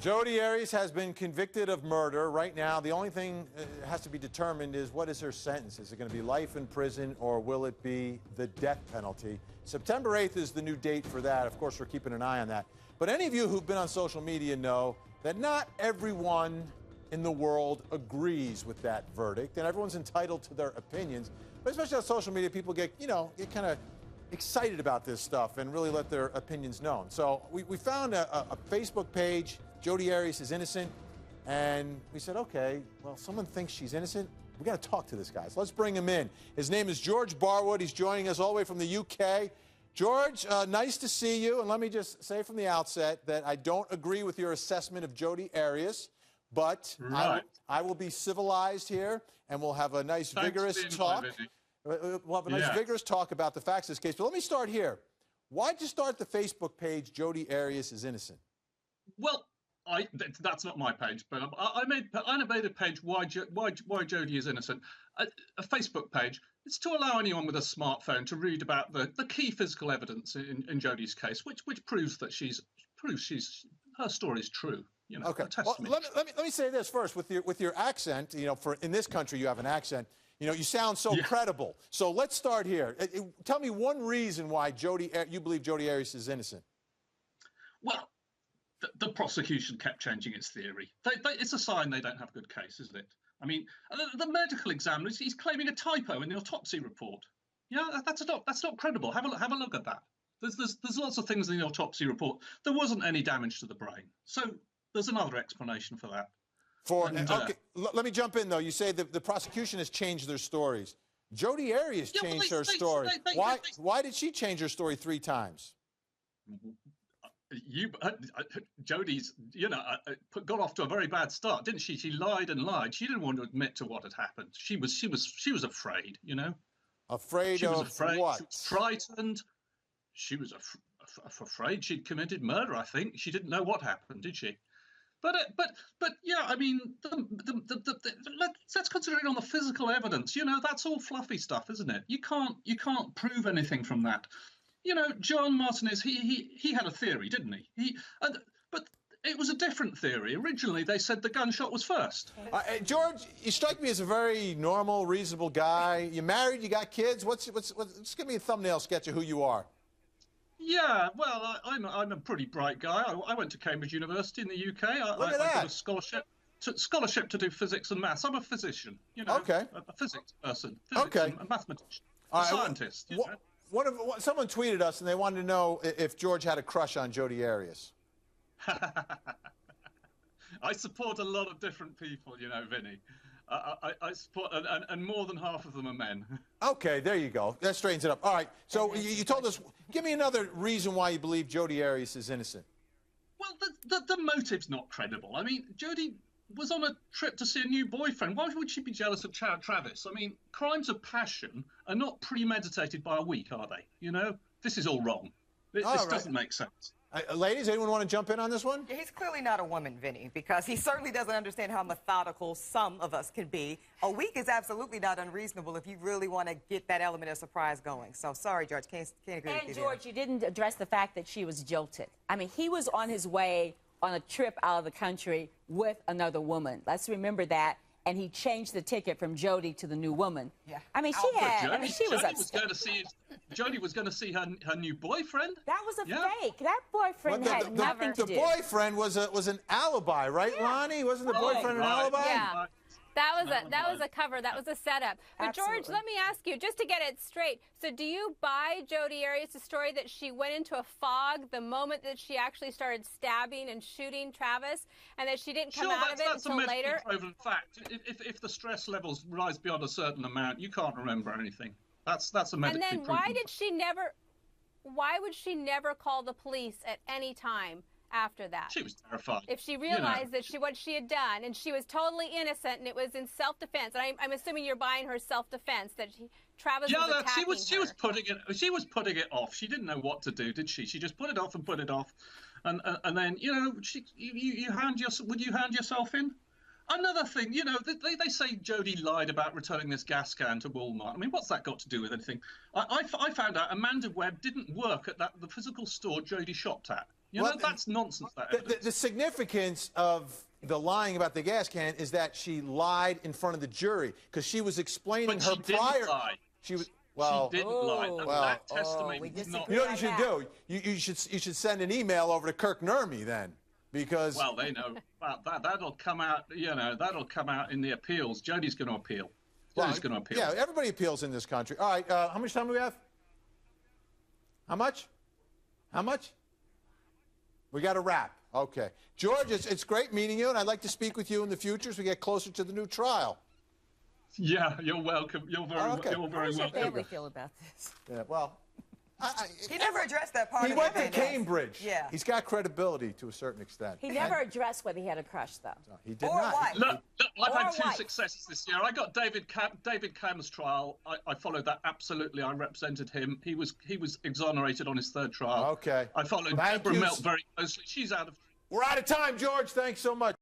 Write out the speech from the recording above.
Jodi Arias has been convicted of murder. Right now, the only thing that has to be determined is what is her sentence? Is it going to be life in prison or will it be the death penalty? September 8th is the new date for that. Of course, we're keeping an eye on that. But any of you who've been on social media know that not everyone in the world agrees with that verdict, and everyone's entitled to their opinions. But especially on social media, people get kind of excited about this stuff and really let their opinions known. So we found a Facebook page. Jodi Arias is innocent, and we said, okay, well, someone thinks she's innocent. We got to talk to this guy. So let's bring him in. His name is George Barwood. He's joining us all the way from the UK. George, nice to see you. And let me just say from the outset that I don't agree with your assessment of Jodi Arias, but right. I will be civilized here, and we'll have a nice, vigorous talk. We'll have a nice, vigorous talk about the facts of this case. But let me start here. Why'd you start the Facebook page, Jodi Arias is innocent? Well, that's not my page, but I made a page, why Jodi is innocent, a Facebook page. It's to allow anyone with a smartphone to read about the key physical evidence in Jodi's case, which proves that her story is true. You know, okay. Well, let me say this first with your accent. You know, in this country you have an accent. You know, you sound so credible. So let's start here. Tell me one reason why you believe Jodi Arias is innocent. Well, the prosecution kept changing its theory. It's a sign they don't have a good case, isn't it? I mean, the medical examiner, he's claiming a typo in the autopsy report. Yeah, that's not credible. Have a look at that. There's lots of things in the autopsy report. There wasn't any damage to the brain. So there's another explanation for that. Okay, let me jump in, though. You say the prosecution has changed their stories. Jodi Arias changed her story. Why did she change her story 3 times? Jodi's, got off to a very bad start, didn't she? She lied and lied. She didn't want to admit to what had happened. She was afraid, you know. Afraid of what? She was frightened. She was afraid she'd committed murder. I think she didn't know what happened, did she? But yeah, I mean, let's consider it on the physical evidence. You know, that's all fluffy stuff, isn't it? You can't prove anything from that. You know, John Martinez, he had a theory, didn't he? But it was a different theory. Originally, they said the gunshot was first. George, you strike me as a very normal, reasonable guy. You married, you got kids. Just give me a thumbnail sketch of who you are. Yeah, well, I'm a pretty bright guy. I went to Cambridge University in the UK. I got a scholarship to do physics and maths. I'm a physician, you know, a physics person, a mathematician, a scientist. You know? Someone tweeted us and they wanted to know if George had a crush on Jodi Arias. I support a lot of different people, you know, Vinny. I support, and more than half of them are men. Okay, there you go. That straightens it up. All right, so you told us, give me another reason why you believe Jodi Arias is innocent. Well, the motive's not credible. I mean, Jodi was on a trip to see a new boyfriend. Why would she be jealous of Travis? I mean, crimes of passion are not premeditated by a week, are they? You know, this is all wrong. This doesn't make sense. Ladies, anyone want to jump in on this one? Yeah, he's clearly not a woman, Vinny, because he certainly doesn't understand how methodical some of us can be. A week is absolutely not unreasonable if you really want to get that element of surprise going. So, sorry, George, can't agree with you. And, George, you didn't address the fact that she was jilted. I mean, he was on his way on a trip out of the country with another woman. Let's remember that. And he changed the ticket from Jodi to the new woman. Yeah. I mean, Jodi was going to see her new boyfriend. That was a fake. That boyfriend had nothing to do. The boyfriend was an alibi, right, Ronnie? Wasn't the boyfriend an alibi? Yeah. That was a cover. That was a setup. But Absolutely. George, let me ask you, just to get it straight. So do you buy Jodi Arias' story that she went into a fog the moment that she actually started stabbing and shooting Travis, and that she didn't come out of it until later? Sure, that's a medically proven fact. If the stress levels rise beyond a certain amount, you can't remember anything. That's a medically proven. And then why would she never call the police at any time after that? She was terrified. If she realized that what she had done, and she was totally innocent, and it was in self-defense, and I'm assuming you're buying her self-defense, that Travis was attacking her. She was putting it off. She didn't know what to do, did she? She just put it off and put it off, and then would you hand yourself in? Another thing, you know, they say Jodi lied about returning this gas can to Walmart. I mean, what's that got to do with anything? I found out Amanda Webb didn't work at the physical store Jodi shopped at. You know, that's nonsense, that evidence. The significance of the lying about the gas can is that she lied in front of the jury because she was explaining But her she prior. didn't lie. She was. Well, she didn't lie. That testimony we was not. you know what you should do? You should send an email over to Kirk Nurmi then, because. Well, they know that'll come out. You know, that'll come out in the appeals. Jodi's going to appeal. Jodi's going to appeal. Yeah, everybody appeals in this country. All right, how much time do we have? How much? How much? We got to wrap. Okay. George, it's great meeting you, and I'd like to speak with you in the future as we get closer to the new trial. Yeah, you're welcome. You're very How welcome. does your family feel about this? Yeah, well, He never addressed that part he of went it. to Cambridge. Yeah. He's got credibility to a certain extent. He never addressed whether he had a crush, though. He did Or not. what? Look, I've had two wife. successes this year. I got David Cameron's trial. I followed that absolutely. I represented him. He was exonerated on his third trial. Okay. I followed Thank Deborah you. Melt very closely. She's out of. We're out of time, George. Thanks so much.